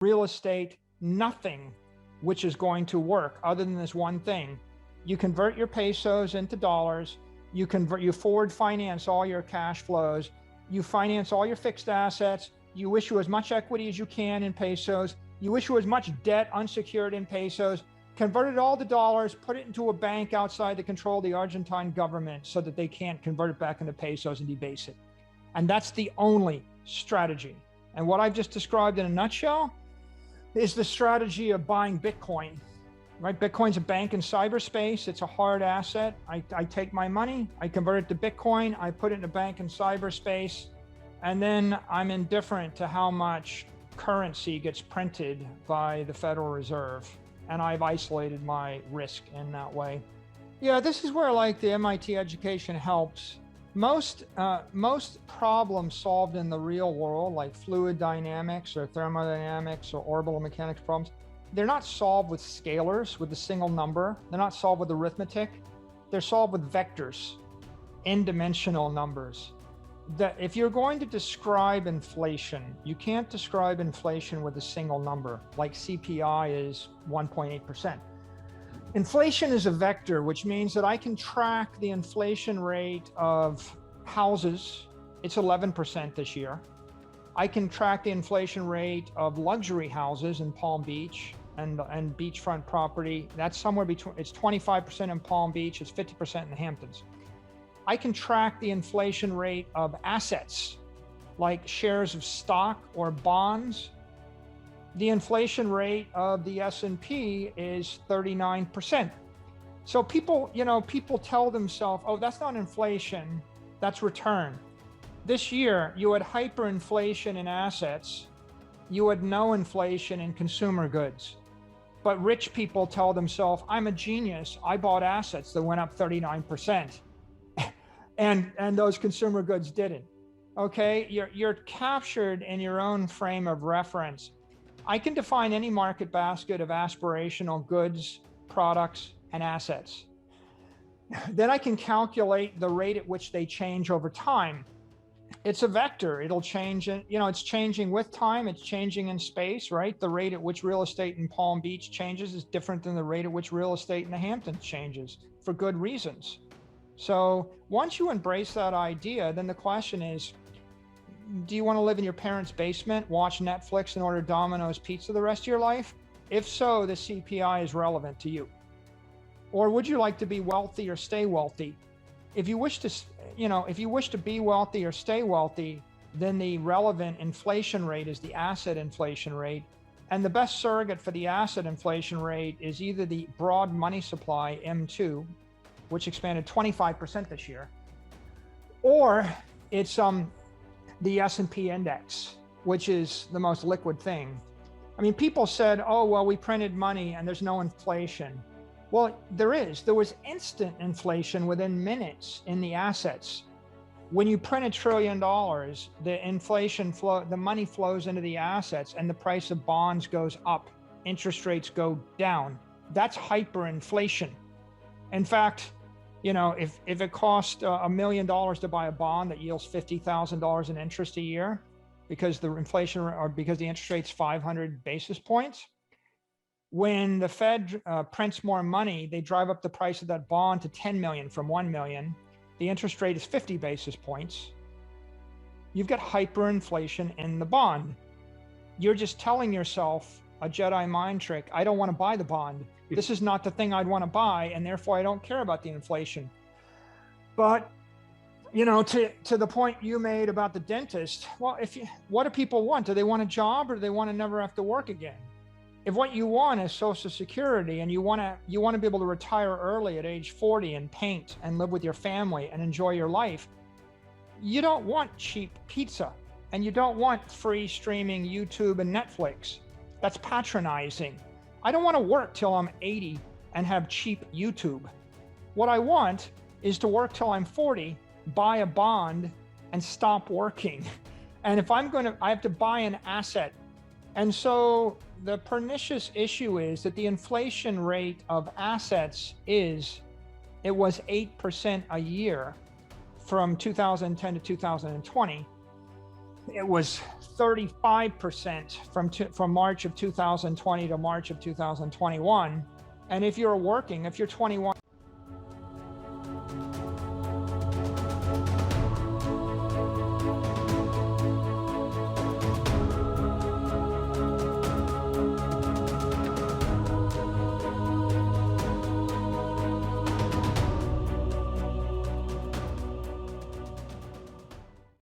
real estate, nothing which is going to work other than this one thing. You convert your pesos into dollars, you forward finance all your cash flows, you finance all your fixed assets, you issue as much equity as you can in pesos, you issue as much debt unsecured in pesos, convert it all to dollars, put it into a bank outside the control of the Argentine government so that they can't convert it back into pesos and debase it. And that's the only strategy. And what I've just described in a nutshell is the strategy of buying Bitcoin, right? Bitcoin's a bank in cyberspace. It's a hard asset. I take my money, I convert it to Bitcoin, I put it in a bank in cyberspace, and then I'm indifferent to how much currency gets printed by the Federal Reserve. And I've isolated my risk in that way. Yeah, this is where like the MIT education helps. Most problems solved in the real world, like fluid dynamics or thermodynamics or orbital mechanics problems, they're not solved with scalars, with a single number. They're not solved with arithmetic. They're solved with vectors, n-dimensional numbers. That if you're going to describe inflation, you can't describe inflation with a single number, like CPI is 1.8%. Inflation is a vector, which means that I can track the inflation rate of houses. It's 11% this year. I can track the inflation rate of luxury houses in Palm Beach and beachfront property. That's somewhere between, it's 25% in Palm Beach, it's 50% in the Hamptons. I can track the inflation rate of assets, like shares of stock or bonds. The inflation rate of the S&P is 39%. So people tell themselves, oh, that's not inflation, that's return. This year, you had hyperinflation in assets, you had no inflation in consumer goods. But rich people tell themselves, I'm a genius, I bought assets that went up 39%. and those consumer goods didn't. Okay, you're captured in your own frame of reference. I can define any market basket of aspirational goods, products, and assets. Then I can calculate the rate at which they change over time. It's a vector. It'll change, it's changing with time. It's changing in space, right? The rate at which real estate in Palm Beach changes is different than the rate at which real estate in the Hamptons changes, for good reasons. So once you embrace that idea, then the question is, do you want to live in your parents' basement, watch Netflix, and order Domino's pizza the rest of your life? If so, the CPI is relevant to you. Or would you like to be wealthy or stay wealthy? If you wish to be wealthy or stay wealthy, then the relevant inflation rate is the asset inflation rate. And the best surrogate for the asset inflation rate is either the broad money supply, M2, which expanded 25% this year, or it's the S&P index, which is the most liquid thing. I mean, people said, oh, well, we printed money and there's no inflation. Well, there was instant inflation within minutes in the assets. When you print $1 trillion, the inflation flow, the money flows into the assets and the price of bonds goes up, interest rates go down. That's hyperinflation. In fact, if it cost $1 million to buy a bond that yields $50,000 in interest a year, because the inflation or because the interest rate's 500 basis points, when the Fed prints more money, they drive up the price of that bond to 10 million from 1 million. The interest rate is 50 basis points. You've got hyperinflation in the bond. You're just telling yourself a Jedi mind trick. I don't want to buy the bond. This is not the thing I'd want to buy, and therefore I don't care about the inflation. But, to the point you made about the dentist, well, what do people want? Do they want a job, or do they want to never have to work again? If what you want is Social Security and you want to be able to retire early at age 40 and paint and live with your family and enjoy your life, you don't want cheap pizza, and you don't want free streaming YouTube and Netflix. That's patronizing. I don't want to work till I'm 80 and have cheap YouTube. What I want is to work till I'm 40, buy a bond, and stop working. And if I have to buy an asset. And so the pernicious issue is that the inflation rate of assets was 8% a year from 2010 to 2020. it was 35% from March of 2020 to March of 2021. And if you're 21,